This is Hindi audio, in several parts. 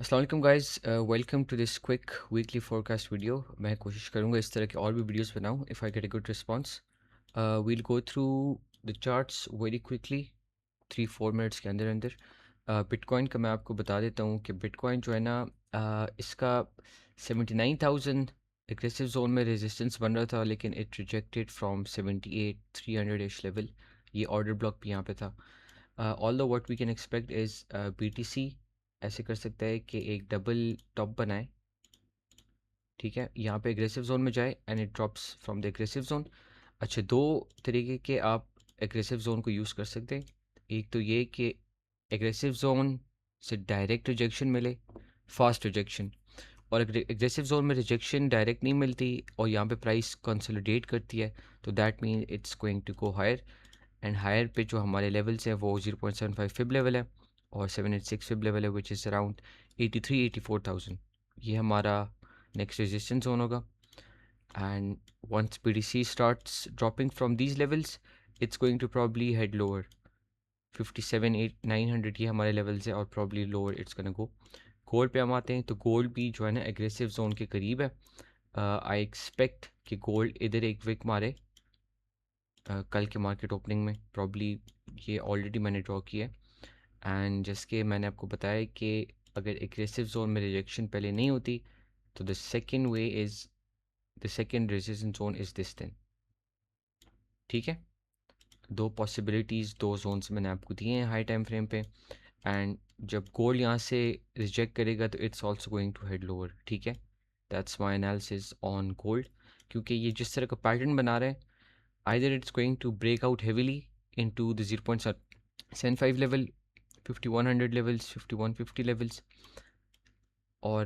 अस्सलाम वालेकुम guys, welcome to this quick weekly forecast video. मैं कोशिश करूँगा इस तरह के और भी वीडियोस बनाऊँ if I get a good response. We'll go through the charts very quickly 3-4 minutes के अंदर अंदर। बिटकॉइन का मैं आपको बता देता हूँ कि बिटकॉइन जो है ना, इसका 79,000 एग्रेसिव जोन में रेजिस्टेंस बन रहा था, लेकिन इट रिजेक्टेड फ्रॉम 78,300 इश लेवल। ये ऑर्डर ब्लॉक भी यहाँ पे था। Although what we can expect is BTC ऐसे कर सकता है कि एक डबल टॉप बनाए, ठीक है, यहाँ पे एग्रेसिव जोन में जाए and it drops from the aggressive zone. अच्छा, दो तरीके के आप एग्रेसिव जोन को यूज़ कर सकते हैं। एक तो ये कि एग्रेसिव जोन से डायरेक्ट रिजेक्शन मिले, फास्ट रिजेक्शन। और एग्रेसिव जोन में रिजेक्शन डायरेक्ट नहीं मिलती और यहाँ पे प्राइस कंसोलिडेट करती है, तो that mean it's going to go higher. And higher पे जो हमारे लेवल्स हैं वो 0.75 फिब लेवल है और 786 फिब लेवल है, विच इज़ अराउंड 83-84,000। ये हमारा नेक्स्ट रेजिस्टेंस जोन होगा। And once BTC starts dropping from these levels, it's going to probably head lower 57-900, ये हमारे लेवल्स है, और probably lower it's gonna go. Gold पे हम आते हैं, तो गोल्ड भी जो है ना एग्रेसिव जोन के करीब है। आई एक्सपेक्ट कि गोल्ड इधर एक विक मारे कल के मार्केट ओपनिंग में प्रॉब्ली। ये ऑलरेडी मैंने ड्रॉ किया है। एंड जिसके मैंने आपको बताया कि अगर एग्रेसिव जोन में रिजेक्शन पहले नहीं होती, तो the second way is the second resistance zone is this then. ठीक है, दो पॉसिबिलिटीज़, दो जोन्स मैंने आपको दिए हैं हाई टाइम फ्रेम पे। एंड जब गोल्ड यहाँ से रिजेक्ट करेगा तो it's also going to head lower. ठीक है, that's my analysis on gold. क्योंकि ये जिस तरह का पैटर्न बना रहे हैं, either it's going to break out heavily into the 0.75 level, 5100 levels, 5150 levels, or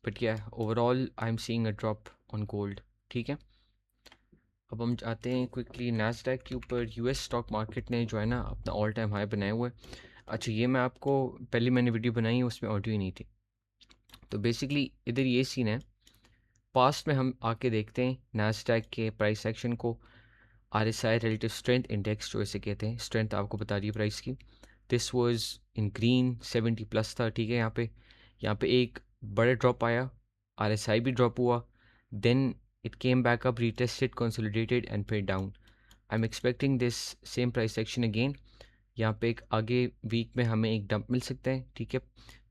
but yeah, overall I'm seeing a drop on gold. ठीक है, अब हम आते हैं क्विकली नैस्डैक के ऊपर। यूएस स्टॉक मार्केट ने जो है ना अपना ऑल टाइम हाई बनाया हुआ है। अच्छा, ये मैं आपको पहले मैंने वीडियो बनाई है, उसमें ऑडियो ही नहीं थी। तो बेसिकली इधर ये सीन है, पास्ट में हम आके देखते हैं नैस्डैक के प्राइस एक्शन को। RSI रिलेटिव स्ट्रेंथ इंडेक्स जो इसे कहते हैं, स्ट्रेंथ आपको बता रही है प्राइस की। This was in green, 70 plus था। ठीक है, यहाँ पे एक बड़ा ड्रॉप आया, RSI भी ड्रॉप हुआ, then it came back up, retested, consolidated and फिर down. I am expecting this same price action again. यहाँ पे एक आगे वीक में हमें एक डंप मिल सकता है। ठीक है,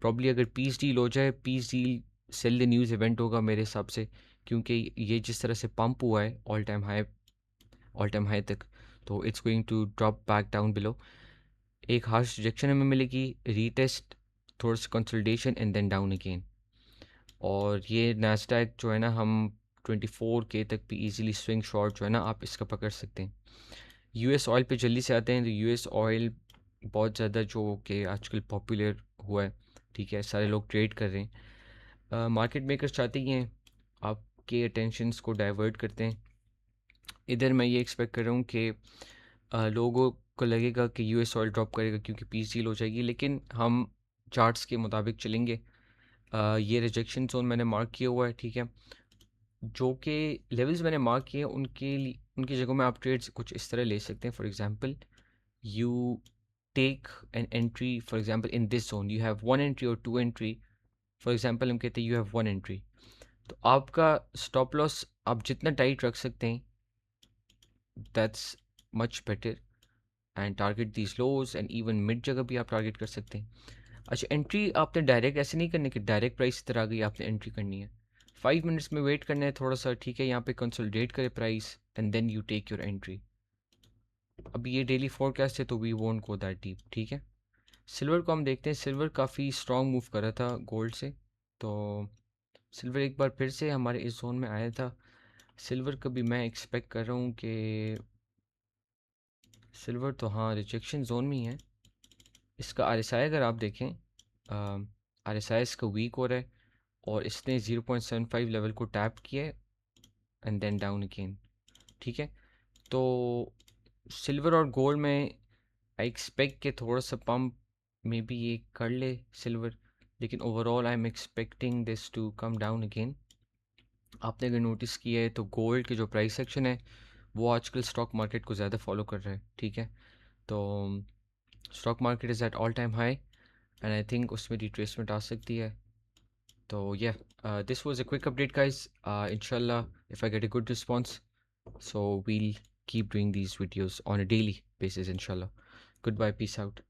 प्रॉब्ली अगर पीस डील हो जाए, peace deal sell the news event होगा मेरे हिसाब से, क्योंकि ये जिस तरह से पंप हुआ है ऑल टाइम हाई तक, तो it's going to drop back down below. एक हार्श रिजेक्शन हमें मिलेगी, रीटेस्ट, थोड़ा सा consolidation and then down again. और ये नैस्डैक जो है ना, हम 24K तक भी इजीली स्विंग शॉर्ट जो है ना आप इसका पकड़ सकते हैं। यूएस ऑयल पे जल्दी से आते हैं, तो यूएस ऑयल बहुत ज़्यादा जो कि आजकल पॉपुलर हुआ है। ठीक है, सारे लोग ट्रेड कर रहे हैं। मार्केट मेकर्स चाहते ही हैं आपके अटेंशंस को डाइवर्ट करते हैं। इधर मैं ये एक्सपेक्ट कर रहा हूँ कि लोगों को लगेगा कि यूएस ऑयल ड्रॉप करेगा क्योंकि पीस डील हो जाएगी, लेकिन हम चार्ट्स के मुताबिक चलेंगे। ये रिजेक्शन जोन मैंने मार्क किया हुआ है। ठीक है, जो कि लेवल्स मैंने मार्क किए उनकी जगह में आप ट्रेड्स कुछ इस तरह ले सकते हैं। For example, you take an entry, for example in this zone you have one entry और टू एंट्री। फॉर एग्जांपल हम कहते हैं यू हैव वन एंट्री, तो आपका स्टॉप लॉस आप जितना टाइट रख सकते हैं, that's much better. And target these lows, and even mid जगह भी आप टारगेट कर सकते हैं। अच्छा, एंट्री आपने डायरेक्ट ऐसे नहीं करनी कि डायरेक्ट प्राइस इधर आ गई आपने एंट्री करनी है। 5 मिनट्स में वेट करना है थोड़ा सा। ठीक है, यहाँ पे कंसोलिडेट करे price and then you take your entry. अब ये डेली फोरकास्ट है तो we won't go that deep. ठीक है, सिल्वर को हम देखते हैं। सिल्वर काफ़ी स्ट्रॉन्ग मूव कर रहा था गोल्ड से, तो सिल्वर एक बार फिर से हमारे इस जोन में आया था। सिल्वर का भी मैं एक्सपेक्ट कर रहा हूँ कि सिल्वर तो हाँ रिजेक्शन जोन में ही है। इसका RSI अगर आप देखें, RSI इसका वीक हो रहा है और इसने 0.75 लेवल को टैप किया है एंड देन डाउन अगेन। ठीक है, तो सिल्वर और गोल्ड में आई एक्सपेक्ट के थोड़ा सा पंप मे बी ये कर ले सिल्वर, लेकिन overall I am expecting this to come down again. आपने अगर नोटिस किया है तो गोल्ड के जो प्राइस एक्शन है वो आजकल स्टॉक मार्केट को ज़्यादा फॉलो कर रहा है। ठीक है, तो stock market is at all time high and I think उसमें रिट्रेसमेंट आ सकती है. तो this was a quick update, guys. Inshallah, if I get a good response, so we'll keep doing these videos on a daily basis, inshallah. Goodbye, peace out.